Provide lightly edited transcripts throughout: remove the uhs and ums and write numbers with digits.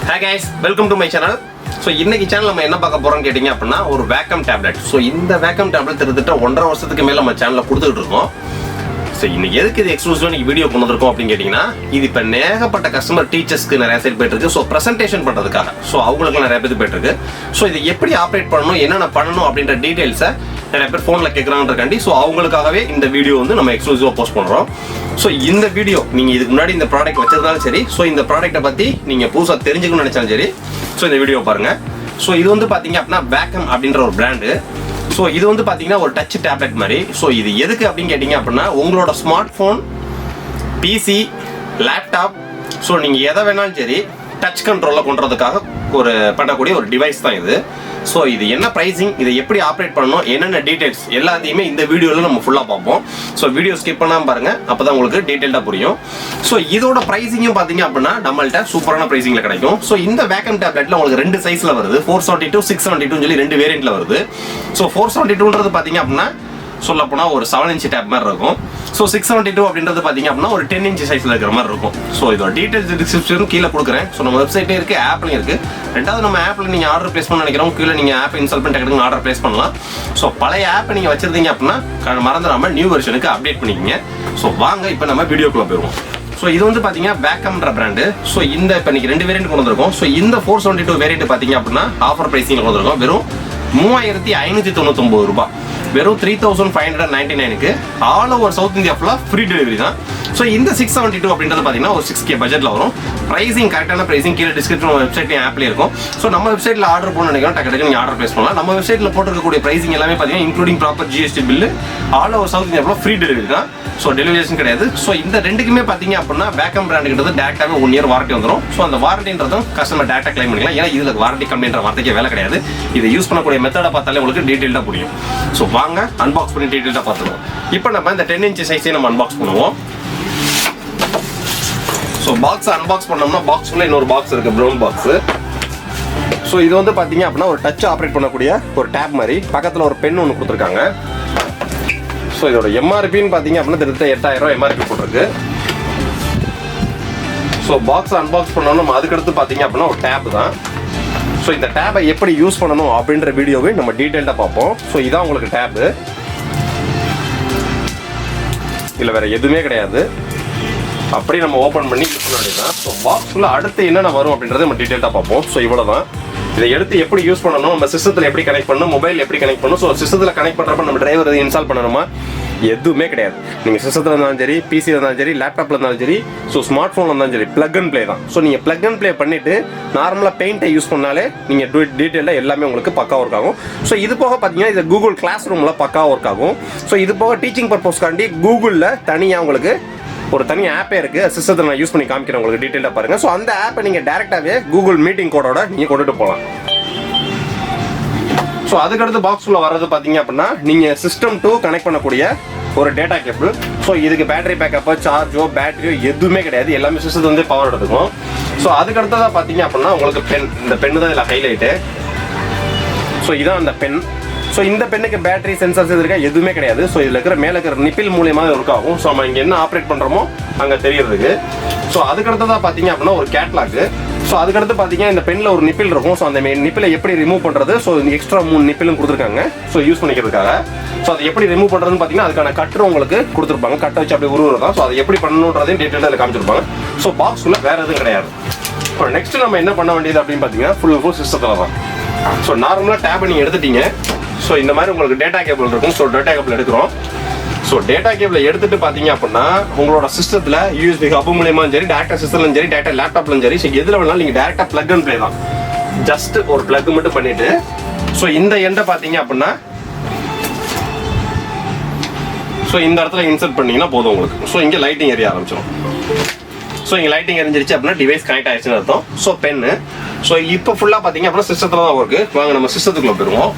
Hi guys, welcome to my channel. So இன்னைக்கு channel நம்ம என்ன பார்க்க போறோம்னு கேட்டிங்க அப்படினா ஒரு Wacom tablet. So இந்த Wacom tablet கிட்டத்தட்ட 1.5 வருஷத்துக்கு மேல நம்ம சேனல்ல கொடுத்துட்டு இருக்கோம். So இன்னைக்கு எதுக்கு இது எக்ஸ்க்ளூசிவா நீங்க வீடியோ கொண்டு வந்திருக்கோம் அப்படினு கேட்டிங்கனா இது இப்ப நேகப்பட்ட கஸ்டமர் டீச்சர்ஸ்க்கு நிறைய சைட் போயிட்டு இருக்கு. So பிரசன்டேஷன் பண்றதுக்காக. So அவங்களுக்கு நிறைய பேர் போயிட்டு இருக்கு. So இது எப்படி ஆபரேட் பண்ணனும், என்னென்ன பண்ணனும் அப்படிங்கற டீடைல்ஸை நிறைய பேர் ஃபோன்ல கேக்குறாங்கன்றக்காண்டி சோ அவங்களுக்காகவே இந்த வீடியோ வந்து நம்ம எக்ஸ்க்ளூசிவா போஸ்ட் பண்றோம். சோ இந்த வீடியோ நீங்க இதுக்கு முன்னாடி இந்த ப்ராடக்ட் வச்சிருந்தாலும் சரி, சோ இந்த ப்ராடக்ட்ட பத்தி நீங்க புதுசா தெரிஞ்சுக்கணும்னு நினைச்சாலும் சரி, சோ இந்த வீடியோ பாருங்க. சோ இது வந்து பாத்தீங்க அப்படினா Wacom அப்படிங்கற ஒரு பிராண்ட். சோ இது வந்து பாத்தீங்கன்னா ஒரு டச் டேப்லெட் மாதிரி. சோ இது எதுக்கு அப்படினு கேட்டிங்க அப்படினா உங்களோட smart phone, PC, laptop, so நீங்க எதை வேணாலும் சரி டச் கண்ட்ரோல்ல கொண்டுறதுக்காக ஒரு பண்ணக்கூடிய ஒரு டிவைஸ் தான் இது. சோ இது என்ன பிரைசிங், இதை எப்படி ஆப்ரேட் பண்ணணும், என்னென்ன டீடைல்ஸ் எல்லாத்தையுமே இந்த வீடியோல நம்ம ஃபுல்லா பார்ப்போம். சோ வீடியோ ஸ்கிப் பண்ணாம பாருங்க, அப்பதான் உங்களுக்கு டீடைலா புரியும். சோ இதோட பிரைசிங்கும் பாத்தீங்க அப்படின்னா நம்மள்ட்ட சூப்பரான பிரைசிங்ல கிடைக்கும். சோ இந்த Wacom டேப்லெட்ல உங்களுக்கு ரெண்டு சைஸ்ல வருது, 472 672 சொல்லி ரெண்டு வேரியன்ட்ல வருது. சோ 472ன்றது பாத்தீங்க அப்படின்னா சொல்ல போனா ஒரு 7 இன்ச் டேப் மாதிரி இருக்கும். சோ 672 அப்படின்றது பாத்தீங்க அப்படின்னா ஒரு 10 இன்ச் சைஸ்ல இருக்கிற மாதிரி இருக்கும். சோ இதோட டீடைல்ஸ் டிஸ்கிரிப்ஷன் கீழ கொடுக்குறேன். சோ நம்ம வெப்சைட்லயே இருக்கு, ஆப்லயும் இருக்கு. ரெண்டாவது நம்ம ஆப்ல நீங்க ஆர்டர் பிளேஸ் பண்ண நினைக்கிறோம், கீழ நீங்க ஆப் இன்ஸ்டால் பண்ணி டக்குனு ஆர்டர் பிளேஸ் பண்ணலாம். சோ பழைய ஆப் நீங்க வச்சிருந்தீங்க அப்படின்னா மறந்துடாம நியூ வெர்ஷனுக்கு அப்டேட் பண்ணிக்கங்க. சோ வாங்க இப்போ நம்ம வீடியோக்குள்ள போயிடுவோம். சோ இது வந்து பாத்தீங்கன்னா Wacomன்ற பிராண்ட். சோ இந்த இப்போ நீங்க ரெண்டு வேரியன்ட் கொண்டு வந்திருக்கோம். சோ இந்த 472 வேரியன்ட் பாத்தீங்க அப்படின்னா ஆஃபர் பிரைசிங்ல கொண்டு வந்திருக்கோம். வெறும் 3599 ரூபாய், வெறும் 3599க்கு ஆல் ஓவர் சவுத் இந்தியா ஃபுல்லா ஃப்ரீ டெலிவரி தான். ஸோ இந்த 672 அப்படின்றது பார்த்தீங்கன்னா ஒரு 6K பட்ஜெட்டில் வரும். ப்ரைசிங் கரெக்டான ப்ரைசிங் கீழே டிஸ்கிரிப்ஷன் வெப்சைட்லையும் ஆப்லேயும் இருக்கும். ஸோ நம்ம வெப்சைட்டில் ஆர்டர் பண்ண நினைக்கிறோம், டக்கு நீங்கள் ஆர்டர் பிளேஸ் பண்ணலாம். நம்ம வெப்சைட்டில் போட்டிருக்கக்கூடிய ப்ரைசிங் எல்லாமே பார்த்தீங்கன்னா including proper GST bill, all over south India ஃபுல்லா ஃப்ரீ டெலிவரி தான். ஸோ டெலிவரிஷன் கிடையாது. ஸோ இந்த ரெண்டுக்குமே பார்த்தீங்க அப்படின்னா Wacom பிராண்டுக்கு டேரக்டாகவே 1 இயர் வாரண்டி வந்துடும். ஸோ அந்த வாரண்டின்றதும் கஸ்டமர் டேரக்டாக கிளைம் பண்ணிக்கலாம். ஏன்னா இதில் வாரண்டி கம்மின்ற வார்த்தைக்கு வேலை கிடையாது. இதை யூஸ் பண்ணக்கூடிய மெத்தடை பார்த்தாலே உங்களுக்கு டீட்டெயிலாக புரியும். ஸோ வாங்க அன்பாக்ஸ் பண்ணி டீட்டெயிலாக பார்த்துருவோம். இப்போ நம்ம இந்த 10 இன்ச் சைஸே நம்ம அன்பாக்ஸ் பண்ணுவோம். ஸோ பாக்ஸ் அன்பாக்ஸ் பண்ணோம்னா பாக்ஸ்க்குள்ள இன்னொரு பாக்ஸ் இருக்கு, ப்ரௌன் பாக்ஸ். ஸோ இது வந்து பார்த்தீங்க அப்படின்னா ஒரு டச் ஆப்ரேட் பண்ணக்கூடிய ஒரு டேப் மாதிரி, பக்கத்தில் ஒரு பென் ஒன்று கொடுத்துருக்காங்க. ஸோ இதோட எம்ஆர்பின்னு பார்த்தீங்க அப்படின்னா கிட்டத்தட்ட 8000 எம்ஆர்பி போட்டிருக்கு. ஸோ பாக்ஸ் அன்பாக்ஸ் பண்ணோம்னா அதுக்கடுத்து பார்த்தீங்க அப்படின்னா ஒரு டேப் தான். ஸோ இந்த டேப்பை எப்படி யூஸ் பண்ணணும் அப்படின்ற வீடியோவை நம்ம டீட்டெயிலாக பார்ப்போம். ஸோ இதான் உங்களுக்கு டேப்பு, இல்லை வேற எதுவுமே கிடையாது. அப்படி நம்ம ஓப்பன் பண்ணி யூஸ் பண்ண வேண்டியதுதான். ஸோ பாக்ஸ்க்குள்ள அடுத்து என்னென்ன வரும் அப்படின்றத நம்ம டீட்டெயிலாக பார்ப்போம். ஸோ இவ்வளோதான். இதை எடுத்து எப்படி யூஸ் பண்ணணும், நம்ம சிஸ்டத்தில் எப்படி கனெக்ட் பண்ணணும், மொபைல் எப்படி கனெக்ட் பண்ணணும். ஸோ சிஸ்டத்தில் கனெக்ட் பண்ணுறப்ப நம்ம டிரைவர் இன்ஸ்டால் பண்ணணுமா, எதுவுமே கிடையாது. நீங்கள் சிஸ்டத்தில் இருந்தாலும் சரி, பிசியில் இருந்தாலும் சரி, லேப்டாப்பில் இருந்தாலும் சரி, ஸோ ஸ்மார்ட் ஃபோனில் இருந்தாலும் சரி, பிளக் அண்ட் ப்ளே தான். ஸோ நீங்கள் பிளக் அண்ட் ப்ளே பண்ணிவிட்டு நார்மலாக பெயிண்ட்டை யூஸ் பண்ணாலே நீங்கள் டீட்டெயிலாக எல்லாமே உங்களுக்கு பக்கா ஒர்க் ஆகும். ஸோ இது போக பார்த்தீங்கன்னா இது கூகுள் கிளாஸ் ரூமில் பக்கா ஒர்க் ஆகும். ஸோ இது போக டீச்சிங் பர்பஸ்க்காண்டி கூகுளில் தனியாக உங்களுக்கு ஒரு தனி ஆப்பே இருக்கு. சிஸ்டத்தை நான் யூஸ் பண்ணி காமிக்கிறேன் உங்களுக்கு டீட்டெயிலாக பாருங்க. ஸோ அந்த ஆப்பை நீங்கள் டேரெக்டாகவே கூகுள் மீட்டிங் கோடோட நீங்கள் கொண்டுட்டு போகலாம். ஸோ அதுக்கடுத்து பாக்ஸ்குள்ள வர்றது பார்த்தீங்க அப்படின்னா நீங்கள் சிஸ்டம் டு கனெக்ட் பண்ணக்கூடிய ஒரு டேட்டா கேபிள். ஸோ இதுக்கு பேட்டரி பேக்கப்போ, சார்ஜோ, பேட்டரியோ எதுவுமே கிடையாது, எல்லாமே சிஸ்டத்தை வந்து பவர் எடுத்துக்கும். ஸோ அதுக்கடுத்ததாக பார்த்தீங்க அப்படின்னா உங்களுக்கு பென், இந்த பென்னு தான் இதில் ஹைலைட்டு. ஸோ இதான் அந்த பென். ஸோ இந்த பெண்ணுக்கு பேட்டரி சென்சார்ஸ் இருக்கா எதுவுமே கிடையாது. ஸோ இதில் இருக்கிற மேலே இருக்கிற நிப்பில் மூலியமாக ஒர்க் ஆகும். ஸோ நம்ம இங்கே என்ன ஆப்ரேட் பண்ணுறோமோ அங்கே தெரியறதுக்கு. ஸோ அதுக்கடுத்ததாக பார்த்தீங்க அப்படின்னா ஒரு கேட்லாக். ஸோ அதுக்கடுத்து பார்த்தீங்கன்னா இந்த பெண்ணில் ஒரு நிப்பில் இருக்கும். ஸோ அந்த நிப்பிலை எப்படி ரிமூவ் பண்ணுறது, ஸோ எக்ஸ்ட்ரா 3 நிப்பிலும் கொடுத்துருக்காங்க. So use பண்ணிக்கிறதுக்காக. ஸோ அதை எப்படி ரிமூவ் பண்ணுறதுன்னு பார்த்தீங்கன்னா அதுக்கான கட்டர் உங்களுக்கு கொடுத்துருப்பாங்க. கட்டை வச்சு அப்படி உருவதான். ஸோ அதை எப்படி பண்ணணுன்றதையும் டீட்டெயிலாக அதில் காமிச்சிருப்பாங்க. ஸோ பாக்ஸ்க்குள்ள வேறு எதுவும் கிடையாது. இப்போ நெக்ஸ்ட் நம்ம என்ன பண்ண வேண்டியது அப்படின்னு பார்த்தீங்கன்னா ஃபுல் சிஸ்டத்தில் தான். ஸோ நார்மலாக டேபை நீங்கள் எடுத்துட்டீங்க. ஸோ இந்த மாதிரி உங்களுக்கு டேட்டா கேபிள் இருக்கும். ஸோ டேட்டா கேபிள் எடுக்கிறோம். ஸோ டேட்டா கேபிளை எடுத்துட்டு பார்த்தீங்க அப்படின்னா உங்களோட சிஸ்டத்தில் யூஎஸ்பி ஹப் மூலியமாவும் சரி, டேரக்டாக சிஸ்டம்லையும் சரி, டேரக்டாக லேப்டாப்லையும் சரி, ஸோ எதில் வேணாலும் நீங்கள் டேரக்டாக பிளக் அண்ட் ப்ளே தான். ஜஸ்ட் ஒரு பிளக் மட்டும் பண்ணிட்டு ஸோ இந்த எண்டை பார்த்தீங்க அப்படின்னா ஸோ இந்த இடத்துல இன்சர்ட் பண்ணீங்கன்னா போதும் உங்களுக்கு. ஸோ இங்கே லைட்டிங் எரிய ஆரம்பிச்சிடும். ஸோ இங்கே லைட்டிங் எரிஞ்சிருச்சு அப்படின்னா டிவைஸ் கனெக்ட் ஆயிடுச்சுன்னு அர்த்தம். So pen. ஸோ இப்போ ஃபுல்லாக பார்த்தீங்க அப்படின்னா சிஸ்டத்தில் தான் ஒர்க்கு. வாங்க நம்ம சிஸ்டத்துக்குள்ள போயிடுவோம்.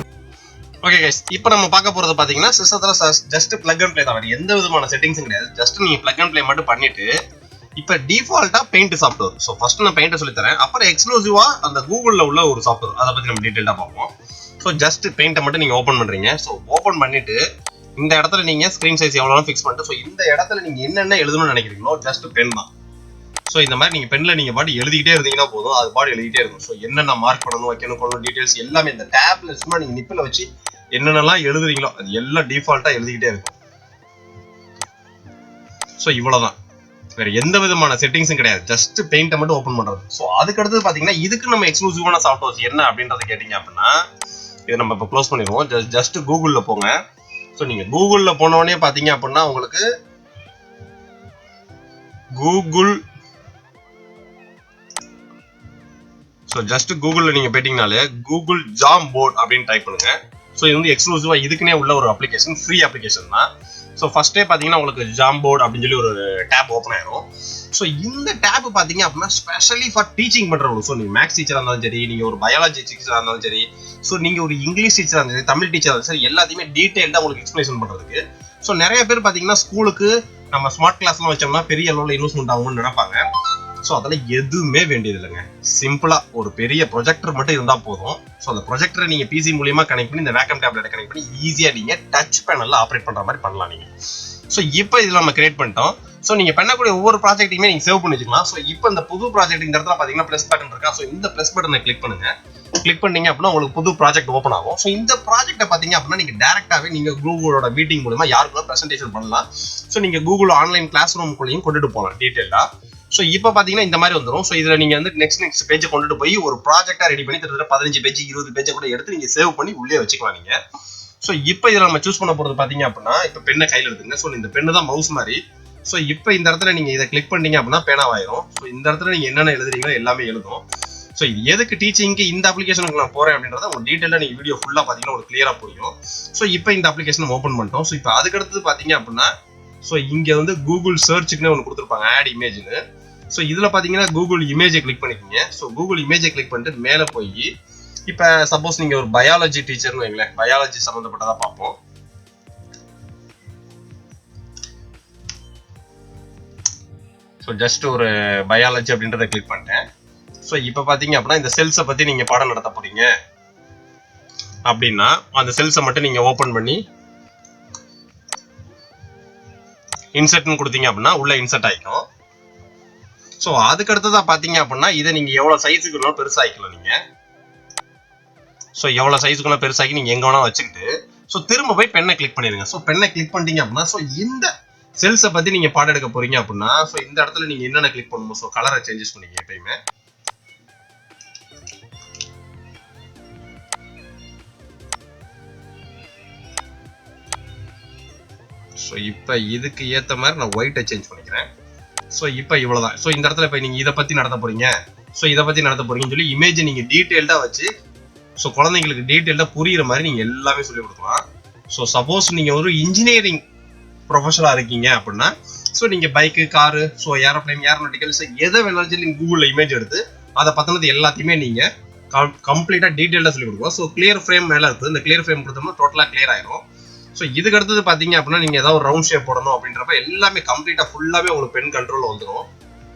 ஓகே கைஸ், இப்போ நம்ம பார்க்க போகிறது பார்த்தீங்கன்னா சிஸ்டத்தில் ஜஸ்ட் பிளக் அண்ட் ப்ளே தான், எந்த விதமான செட்டிங்ஸும் கிடையாது. ஜஸ்ட் நீங்கள் பிளக் அண்ட் ப்ளே மட்டும் பண்ணிட்டு இப்போ டிஃபால்ட்டாக பெயிண்ட் சாஃப்ட்வேர். ஸோ ஃபர்ஸ்ட் நான் பெயிண்ட்டை சொல்லித்தரேன், அப்புறம் எக்ஸ்க்ளூசிவாக அந்த கூகுளில் உள்ள ஒரு சாஃப்ட்வேர் அதை பற்றி நம்ம டீட்டெயிலாக பார்ப்போம். ஸோ ஜஸ்ட் பெயிண்ட்டை மட்டும் நீங்கள் ஓப்பன் பண்ணுறீங்க. ஸோ ஓப்பன் பண்ணிட்டு இந்த இடத்துல நீங்கள் ஸ்க்ரீன் சைஸ் எவ்வளோ ஃபிக்ஸ் பண்ணிட்டு ஸோ இந்த இடத்துல நீங்கள் என்னென்ன எழுதணும்னு நினைக்கிறீங்களோ ஜஸ்ட் பென் தான். ஸோ இந்த மாதிரி நீங்கள் பெண்ணில் நீங்கள் பாடி எழுதிக்கிட்டே இருந்தீங்கன்னா போதும், அது பாடி எழுதிக்கிட்டே இருக்கும். ஸோ என்னென்ன மார்க் பண்ணணும், வைக்கணும், கொள்ளணும் டீட்டெயில்ஸ் எல்லாமே இந்த டேப்ல சும்மா நீங்கள் நிப்பில் வச்சு என்னென்னலாம் எழுதுறீங்களோ அது எல்லாம் டிஃபால்ட்டாக எழுதிக்கிட்டே இருக்கும். ஸோ இவ்வளோதான், வேற எந்த விதமான செட்டிங்ஸும் கிடையாது. ஜஸ்ட் பெயிண்டை மட்டும் ஓப்பன் பண்ணுறது. ஸோ அதுக்கடுத்து பார்த்தீங்கன்னா இதுக்கு நம்ம எக்ஸ்க்ளூசிவான சாஃப்ட்வேர்ஸ் என்ன அப்படின்றத கேட்டிங்க அப்படின்னா இதை நம்ம இப்போ க்ளோஸ் பண்ணிடுவோம். ஜஸ்ட் கூகுளில் போங்க. ஸோ நீங்கள் கூகுளில் போனோடனே பார்த்தீங்க அப்படின்னா உங்களுக்கு கூகுள் ஜஸ்ட் கூகுளில் நீங்கள் போயிட்டீங்கனாலே கூகுள் ஜாம் போர்ட் அப்படின்னு டைப் பண்ணுங்க. ஸோ இது வந்து எக்ஸ்க்ளூசிவாக இதுக்குன்னே உள்ள ஒரு அப்ளிகேஷன், ஃப்ரீ அப்ளிகேஷன் தான். ஸோ ஃபர்ஸ்டே பார்த்தீங்கன்னா உங்களுக்கு ஜாம் போர்ட் அப்படின்னு சொல்லி ஒரு டேப் ஓப்பன் ஆயிரும். ஸோ இந்த டேப் பார்த்தீங்க அப்படின்னா ஸ்பெஷலி ஃபார் டீச்சிங் பண்ணுறவங்க. ஸோ நீங்கள் மேக்ஸ் டீச்சராக இருந்தாலும் சரி, நீங்கள் ஒரு பயாலஜி டீச்சராக இருந்தாலும் சரி, ஸோ நீங்கள் ஒரு இங்கிலீஷ் டீச்சராக இருந்தாலும் சரி, தமிழ் டீச்சராக இருந்தாலும் சரி, எல்லாத்தையுமே டீட்டெயில்டாக உங்களுக்கு எக்ஸ்பிளேஷன் பண்ணுறதுக்கு. ஸோ நிறைய பேர் பார்த்தீங்கன்னா ஸ்கூலுக்கு நம்ம ஸ்மார்ட் கிளாஸ்லாம் வச்சோம்னா பெரிய அளவில் இன்வெஸ்ட்மெண்ட் ஆகும்னு நினைப்பாங்க. ஸோ அதெல்லாம் எதுவுமே வேண்டியது இல்லைங்க. சிம்பிளாக ஒரு பெரிய ப்ரொஜெக்டர் மட்டும் இருந்தால் போதும். ஸோ அந்த ப்ரொஜெக்டரை நீங்கள் பிசி மூலியமாக கனெக்ட் பண்ணி இந்த வேக்கம் டேப்லெட்டை கனெக்ட் பண்ணி ஈஸியாக நீங்கள் டச் பேனலில் ஆப்ரேட் பண்ணுற மாதிரி பண்ணலாம் நீங்கள். ஸோ இப்போ இதில் நம்ம கிரியேட் பண்ணிட்டோம். ஸோ நீங்கள் பண்ணக்கூடிய ஒவ்வொரு ப்ராஜெக்ட்டையுமே நீங்கள் சேவ் பண்ணி வச்சுக்கலாம். ஸோ இப்போ இந்த புது ப்ராஜெக்ட் இந்த இடத்துல பார்த்தீங்கன்னா ப்ளஸ் பட்டன் இருக்கா. ஸோ இந்த ப்ளஸ் பட்டனை கிளிக் பண்ணுங்க. கிளிக் பண்ணீங்க அப்படின்னா உங்களுக்கு புது ப்ராஜெக்ட் ஓப்பன் ஆகும். ஸோ இந்த ப்ராஜெக்ட்டை பார்த்தீங்க அப்படின்னா நீங்கள் டேரெக்டாகவே நீங்கள் கூகுளோட மீட்டிங் மூலமா யாருக்குள்ள ப்ரெசன்டேஷன் பண்ணலாம். ஸோ நீங்கள் கூகுள் ஆன்லைன் கிளாஸ் ரூம்குள்ளேயும் கொண்டுட்டு போகலாம் டீட்டெயிலாக. ஸோ இப்போ பார்த்தீங்கன்னா இந்த மாதிரி வந்துடும். ஸோ இதில் நீங்கள் வந்து நெக்ஸ்ட் பேஜை கொண்டுட்டு போய் ஒரு ப்ராஜெக்டாக ரெடி பண்ணி கிட்டத்தட்ட 15 பேஜ் 20 பேஜை கூட எடுத்து நீங்கள் சேவ் பண்ணி உள்ளே வச்சுக்கலாம் நீங்கள். ஸோ இப்போ இதில் நம்ம சூஸ் பண்ண போகிறது பார்த்தீங்க அப்படின்னா இப்போ பெண்ணை கையில் எடுத்துங்க. ஸோ இந்த பெண்ணு தான் மவுஸ் மாதிரி. ஸோ இப்போ இந்த இடத்துல நீங்கள் இதை கிளிக் பண்ணீங்க அப்படின்னா பேனாவாயிரும். ஸோ இந்த இடத்துல நீங்கள் என்னென்ன எழுதுறீங்களோ எல்லாமே எழுதும். ஸோ இது எதுக்கு டீச்சிங்க்கு இந்த அப்ளிகேஷனுக்கு நான் போகிறேன் அப்படின்றத உங்களுக்கு டீட்டெயிலாக நீங்கள் வீடியோ ஃபுல்லாக பார்த்தீங்கன்னா உங்களுக்கு கிளியராக புரியும். ஸோ இப்போ இந்த அப்ளிகேஷன் ஓப்பன் பண்ணிட்டோம். ஸோ இப்போ அதுக்கடுத்து பார்த்தீங்க அப்படின்னா ஸோ இங்கே வந்து கூகுள் சர்ச்சுக்குன்னு ஒன்று கொடுத்துருப்பாங்க, ஆட் இமேஜ்னு. ஸோ இதில் பார்த்தீங்கன்னா கூகுள் இமேஜை கிளிக் பண்ணிக்கிங்க. ஸோ கூகுள் இமேஜை கிளிக் பண்ணிட்டு மேலே போய் இப்போ சப்போஸ் நீங்கள் ஒரு பயாலஜி டீச்சர்னு வைங்களேன், பயாலஜி சம்மந்தப்பட்டதாக பார்ப்போம். ஸோ ஜஸ்ட் ஒரு பயாலஜி அப்படின்றத கிளிக் பண்ணிட்டேன். ஸோ இப்போ பார்த்தீங்க அப்படின்னா இந்த செல்ஸை பற்றி நீங்கள் பாடம் நடத்த போறீங்க அப்படின்னா அந்த செல்ஸை மட்டும் நீங்கள் ஓப்பன் பண்ணி இன்சர்ட்னு கொடுத்தீங்க அப்படின்னா உள்ள இன்சர்ட் ஆகிக்கும். ஸோ அதுக்கு அடுத்ததாக பார்த்தீங்க அப்படின்னா இதை நீங்கள் எவ்வளோ சைஸுக்குள்ள பெருசாகிக்கலாம் நீங்கள். ஸோ எவ்வளோ சைஸுக்குள்ள பெருசாகி நீங்கள் எங்கே வேணால் வச்சுக்கிட்டு ஸோ திரும்ப போய் பெண்ணை கிளிக் பண்ணிடுங்க. ஸோ பெண்ணை கிளிக் பண்ணிட்டீங்க அப்படின்னா ஸோ இந்த செல்ஸை பற்றி நீங்கள் பாடம் எடுக்க போறீங்க அப்படின்னா ஸோ இந்த இடத்துல நீங்கள் என்னென்ன கிளிக் பண்ணணும். ஸோ கலரை சேஞ்சஸ் பண்ணிங்க எப்பயுமே. ஸோ இப்போ இதுக்கு ஏற்ற மாதிரி நான் ஒயிட்டை சேஞ்ச் பண்ணிக்கிறேன். ஸோ இப்போ இவ்வளோதான். ஸோ இந்த இடத்துல இப்போ நீங்கள் இதை பற்றி நடத்த போறீங்க, ஸோ இதை பற்றி நடத்த போறீங்கன்னு சொல்லி இமேஜை நீங்கள் டீட்டெயில்டாக வச்சு ஸோ குழந்தைங்களுக்கு டீட்டெயில்டாக புரியுற மாதிரி நீங்கள் எல்லாமே சொல்லிக் கொடுக்கலாம். ஸோ சப்போஸ் நீங்கள் ஒரு இன்ஜினியரிங் ப்ரொஃபஷனலாக இருக்கீங்க அப்படின்னா ஸோ நீங்கள் bike, car, so aeroplane, aeronauticals எதை வேணாலும் சொல்லி கூகுளில் இமேஜ் எடுத்து அதை பற்றினது எல்லாத்தையுமே நீங்கள் கம்ப்ளீட்டாக டீட்டெயில்டாக சொல்லிக் கொடுக்கலாம். ஸோ கிளியர் ஃப்ரேம் மேலே இருக்குது. இந்த கிளியர் ஃப்ரேம் கொடுத்தோம்னா டோட்டலாக கிளியர் ஆயிரும். ஸோ இதுக்கு அடுத்தது பார்த்தீங்க அப்படின்னா நீங்கள் ஏதாவது ஒரு ரவுண்ட் ஷேப் போடணும் அப்படின்றப்ப எல்லாமே கம்ப்ளீட்டாக ஃபுல்லாகவே உங்களுக்கு பென் கண்ட்ரோலில் வந்துடும்.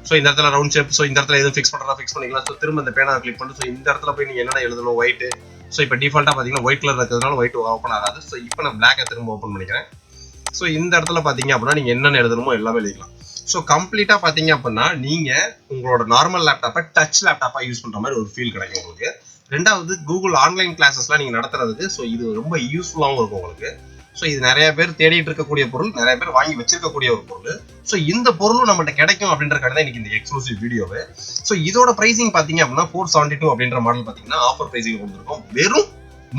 ஸோ இந்த இடத்துல ரவுண்ட் ஷேப், ஸோ இந்த இடத்துல எதுவும் ஃபிக்ஸ் பண்ணுறதா ஃபிக்ஸ் பண்ணிக்கலாம். ஸோ திரும்ப இந்த பேனா கிளிக் பண்ணி ஸோ இந்த இடத்துல போய் நீங்கள் என்னென்ன எழுதணும், ஒயிட்டு. ஸோ இப்போ டிஃபால்ட்டாக பார்த்தீங்கன்னா ஒயிட் கலர் இருக்கிறதுனால ஒயிட் ஓப்பன் ஆகாது. ஸோ இப்போ நான் பிளாக்கை திரும்ப ஓப்பன் பண்ணிக்கிறேன். ஸோ இந்த இடத்துல பார்த்தீங்க அப்படின்னா நீங்கள் என்னென்ன எழுதணுமோ எல்லாமே எழுதிக்கலாம். ஸோ கம்ப்ளீட்டாக பார்த்தீங்க அப்படின்னா நீங்கள் உங்களோட நார்மல் லேப்டாப்பை டச் லேப்டாப்பாக யூஸ் பண்ணுற மாதிரி ஒரு ஃபீல் கிடைக்கும் உங்களுக்கு. ரெண்டாவது கூகுள் ஆன்லைன் கிளாஸஸ்லாம் நீங்கள் நடத்துறதுக்கு ஸோ இது ரொம்ப யூஸ்ஃபுல்லாகவும் இருக்கும் உங்களுக்கு. ஸோ இது நிறைய பேர் தேடிட்டு இருக்கக்கூடிய பொருள், நிறைய பேர் வாங்கி வச்சிருக்கக்கூடிய ஒரு பொருள். ஸோ இந்த பொருளும் நம்மகிட்ட கிடைக்கும் அப்படின்றக்காக தான் இன்னைக்கு இந்த எக்ஸ்க்ளூசிவ் வீடியோவு. ஸோ இதோட பிரைசிங் பார்த்தீங்க அப்படின்னா 472 அப்படின்ற மாடல் பார்த்தீங்கன்னா ஆஃபர் பிரைசிங் கொடுத்துருக்கோம். வெறும்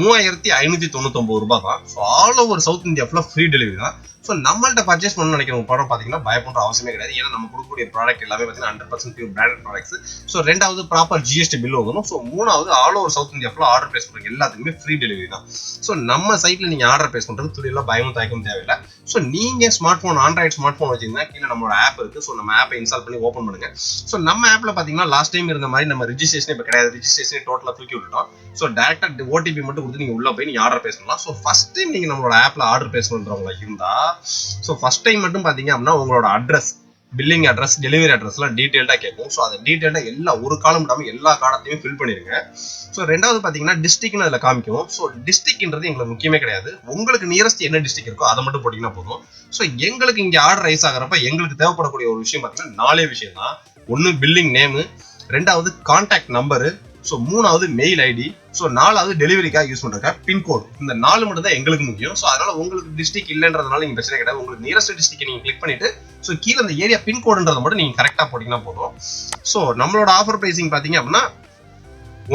3599 ரூபாய் தான். So all over south India ஃபுல்லாக ஃப்ரீ டெலிவரி தான். ஸோ நம்மள்ட்ட பர்ச்சேஸ் பண்ண நினைக்கிறவங்க படம் பார்த்தீங்கன்னா பயப்படுற அவசியமே கிடையாது. ஏன்னா நம்ம கொடுக்கக்கூடிய ப்ராடக்ட் எல்லாமே பார்த்தீங்கன்னா 100% பியூர் பிராண்டட் ப்ராடக்ட்ஸ். ஸோ ரெண்டாவது ப்ராப்பர் ஜிஎஸ்டி பில் வரும். ஸோ மூணாவது ஆல் ஓவர் சவுத் இந்தியா ஃபுல்லாக ஆர்டர் பிளேஸ் பண்ணுறீங்க எல்லாத்துக்குமே ஃப்ரீ டெலிவரி தான். ஸோ நம்ம சைட்டில் நீங்கள் ஆர்டர் பிளேஸ் பண்ணுறது துளியெல்லாம் பயமும் தயக்கம் தேவையில்லை. ஸோ நீங்கள் smart phone, Android smart phone வச்சிங்கன்னா கீழே நம்மளோட ஆப் இருக்குது. ஸோ நம்ம ஆப்பை இன்ஸ்டால் பண்ணி ஓப்பன் பண்ணுங்க. ஸோ நம்ம ஆப்பில் பார்த்தீங்கன்னா லாஸ்ட் டைம் இருந்த மாதிரி நம்ம ரிஜிஸ்ட்ரேஷன் இப்போ கிடையாது. ரிஜிஸ்ட்ரேஷன் டோட்டலாக தூக்கி விட்டுட்டோம். ஸோ டேரக்டாக ஓடிபி மட்டும் கொடுத்து நீங்கள் உள்ள போய் நீங்கள் ஆர்டர் பிளேஸ் பண்ணலாம். ஸோ ஃபர்ஸ்ட் டைம் நீங்கள் நம்மளோட ஆப்பில் ஆர்டர் பிளேஸ் பண்ணுறவங்களா இருந்தால் ஸோ ஃபர்ஸ்ட் டைம் மட்டும் பார்த்தீங்க அப்படின்னா உங்களோட அட்ரஸ், பில்லிங் அட்ரஸ், டெலிவரி அட்ரஸ்லாம் டீட்டெயில்டாக கேட்கும். ஸோ அதை டீட்டெயில்டாக எல்லா ஒரு காலம் விடாமல் எல்லா காலத்தையும் ஃபில் பண்ணிடுங்க. ஸோ ரெண்டாவது பார்த்தீங்கன்னா டிஸ்ட்ரிக்ட்னு அதில் காமிக்கும். ஸோ டிஸ்ட்ரிக்ட்ன்றது எங்களுக்கு முக்கியமே கிடையாது. உங்களுக்கு நியரஸ்ட் என்ன டிஸ்ட்ரிக்ட் இருக்கோ அதை மட்டும் போட்டிங்கன்னா போதும். ஸோ எங்களுக்கு இங்கே ஆர்டர் ரைஸ் ஆகிறப்ப எங்களுக்கு தேவைப்படக்கூடிய ஒரு விஷயம் பார்த்தீங்கன்னா 4 விஷயம் தான். ஒன்று பில்லிங் நேமு, ரெண்டாவது கான்டாக்ட் நம்பரு, ஸோ மூணாவது மெயில் ஐடி, ஸோ நாலாவது டெலிவரிக்காக யூஸ் பண்ணுறக்கா பின்கோடு. இந்த 4 மட்டும் தான் எங்களுக்கு முக்கியம். ஸோ அதனால உங்களுக்கு டிஸ்ட்ரிக்ட் இல்லைன்றதுனால நீங்கள் பிரச்சனை கிடையாது. உங்களுக்கு நியரஸ்ட் டிஸ்ட்ரிக்ட் நீங்கள் கிளிக் பண்ணிட்டு ஸோ கீழே அந்த ஏரியா பின்கோடுன்றதை மட்டும் நீங்கள் கரெக்டாக போட்டிங்கன்னா போதும். ஸோ நம்மளோட ஆஃபர் ப்ரைசிங் பார்த்தீங்க அப்படின்னா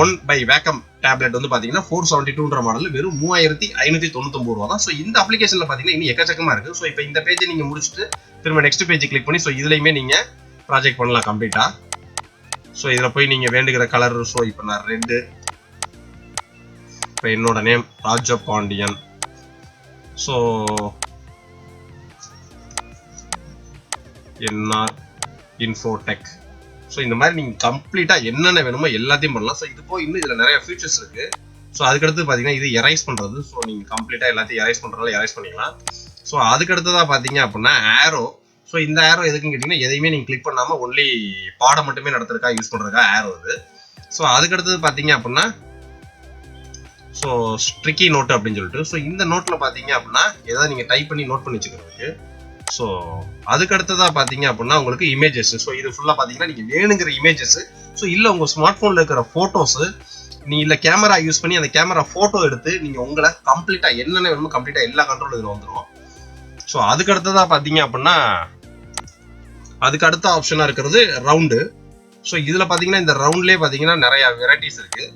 1 by Wacom டேப்லெட் வந்து பார்த்தீங்கன்னா 472 மாடல் வெறும் 3599 ரூபா தான். ஸோ இந்த அப்ளிகேஷனில் பார்த்தீங்கன்னா இன்னும் எக்கச்சக்கமாக இருக்குது. ஸோ இப்போ இந்த பேஜை நீங்கள் முடிச்சுட்டு திரும்ப நெக்ஸ்ட் பேஜ் கிளிக் பண்ணி ஸோ இதுலையுமே நீங்கள் ப்ராஜெக்ட் பண்ணலாம் கம்ப்ளீட்டாக. ஸோ இதில் போய் நீங்கள் வேண்டுகிற கலர், ஸோ இப்போ நான் ரெட்டு, இப்போ என்னோட name Rajapandian, so NR Infotech, so இந்த மாதிரி நீங்கள் கம்ப்ளீட்டாக என்னென்ன வேணுமோ எல்லாத்தையும் பண்ணலாம். ஸோ இது போய் இன்னும் இதில் நிறைய ஃபீச்சர்ஸ் இருக்குது. ஸோ அதுக்கடுத்து பார்த்தீங்கன்னா இது எரைஸ் பண்ணுறது. ஸோ நீங்கள் கம்ப்ளீட்டாக எல்லாத்தையும் எரைஸ் பண்ணுறதால எரைஸ் பண்ணிக்கலாம். ஸோ அதுக்கடுத்ததாக பார்த்தீங்க அப்படின்னா ஆரோ. ஸோ இந்த ஆரோ எதுக்குன்னு கேட்டிங்கன்னா எதையுமே நீங்கள் கிளிக் பண்ணாமல் ஒன்லி பாடம் மட்டுமே நடத்துறதுக்காக யூஸ் பண்ணுறதுக்காக ஆரோ இது. ஸோ அதுக்கடுத்தது பார்த்தீங்க அப்படின்னா ஸோ ஸ்ட்ரிக்கி நோட்டு அப்படின்னு சொல்லிட்டு, ஸோ இந்த நோட்டில் பார்த்தீங்க அப்படின்னா ஏதாவது நீங்கள் டைப் பண்ணி நோட் பண்ணி வச்சுக்கிறதுக்கு. ஸோ அதுக்கடுத்ததாக பார்த்தீங்க அப்படின்னா உங்களுக்கு இமேஜஸ். ஸோ இது ஃபுல்லாக பார்த்தீங்கன்னா நீங்கள் வேணுங்கிற இமேஜஸ், ஸோ இல்லை உங்கள் ஸ்மார்ட் ஃபோனில் இருக்கிற ஃபோட்டோஸு, நீ இல்லை கேமரா யூஸ் பண்ணி அந்த கேமரா ஃபோட்டோ எடுத்து நீங்கள் உங்களை கம்ப்ளீட்டாக என்னென்ன வேணுமோ கம்ப்ளீட்டாக எல்லா கண்ட்ரோல் இதில் வந்துடும். ஸோ அதுக்கடுத்ததாக பார்த்தீங்க அப்படின்னா அதுக்கு அடுத்த ஆப்ஷனாக இருக்கிறது ரவுண்டு. ஸோ இதில் பார்த்தீங்கன்னா இந்த ரவுண்ட்லேயே பார்த்தீங்கன்னா நிறைய வெரைட்டிஸ் இருக்குது.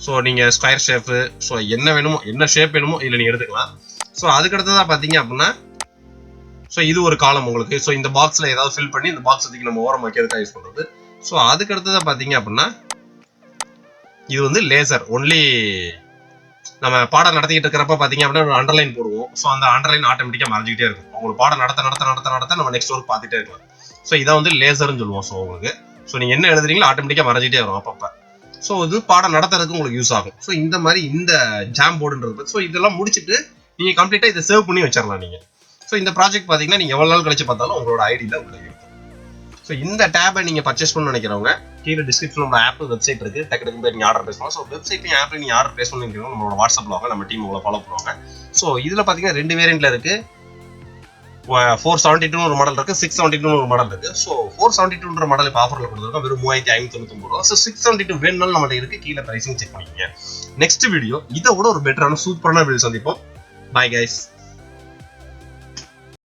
ஸோ நீங்கள் ஸ்கொயர் ஷேப்பு, ஸோ என்ன வேணுமோ என்ன ஷேப் வேணுமோ இதில் நீங்கள் எடுத்துக்கலாம். ஸோ அதுக்கடுத்ததாக பார்த்தீங்க அப்படின்னா ஸோ இது ஒரு காலம் உங்களுக்கு. ஸோ இந்த பாக்ஸில் ஏதாவது ஃபில் பண்ணி இந்த பாக்ஸ் அதுக்கு நம்ம ஓரம் வைக்கிறதுக்காக யூஸ் பண்ணுறது. ஸோ அதுக்கடுத்ததாக பார்த்தீங்க அப்படின்னா இது வந்து லேசர் ஒன்லி. நம்ம பாடம் நடத்திக்கிட்டு இருக்கிறப்ப பார்த்தீங்க அப்படின்னா ஒரு அண்டர்லைன் போடுவோம். ஸோ அந்த அண்டர்லைன் ஆட்டோமேட்டிக்காக மறைஞ்சிக்கிட்டே இருக்கும். உங்களுக்கு பாடம் நடத்த நம்ம நெக்ஸ்ட் ஒர்க் பார்த்துட்டே இருக்கலாம். ஸோ இதை வந்து லேசர்னு சொல்லுவோம். ஸோ உங்களுக்கு ஸோ நீங்கள் என்ன எழுதுறீங்களோ ஆட்டோமேட்டிக்காக மறைஞ்சிட்டே வரும் அப்பப்போ. ஸோ இது பாடம் நடத்துறதுக்கு உங்களுக்கு யூஸ் ஆகும். ஸோ இந்த மாதிரி இந்த ஜாம் போர்டுன்றது. ஸோ இதெல்லாம் முடிச்சுட்டு நீங்கள் கம்ப்ளீட்டாக இதை சேவ் பண்ணி வச்சிடலாம் நீங்கள். ஸோ இந்த ப்ராஜெக்ட் பார்த்தீங்கன்னா நீங்கள் எவ்வளோ நாள் கழிச்சு பார்த்தாலும் உங்களோட ஐடியில் உள்ள இருக்கும். ஸோ இந்த டேபை நீங்கள் பர்ச்சேஸ் பண்ண நினைக்கிறவங்க கீழே டிஸ்கிரிப்ஷனில் நம்ம ஆப் வெப்சைட் இருக்குது. டக்குனு போய் நீங்கள் ஆர்டர் பேசலாம். ஸோ வெப்சைட்லையும் ஆப்பில் நீங்கள் ஆர்டர் பேஸ் பண்ணிக்கிறோம். நம்மளோட வாட்ஸ்அப்பில் வாங்க, நம்ம டீம் உங்களை ஃபாலோ பண்ணுவாங்க. ஸோ இதில் பார்த்தீங்கன்னா 2 வேரியண்ட்டில் இருக்குது. 472 ஒரு மாடல் இருக்குது, 672 ஒரு மாடல் இருக்குது. ஸோ 472 மாடல் இப்போ ஆஃபரில் கொடுத்துருக்கோம் வெறும் 3599 ரூபா. ஸோ 672 வேணும்னாலும் நம்மகிட்ட இருக்குது. கீழே ப்ரைஸிங் செக் பண்ணிக்கோங்க. நெக்ஸ்ட் வீடியோ இதை விட ஒரு பெட்டரான சூப்பரான வீடியோ சந்திப்போம். Bye guys.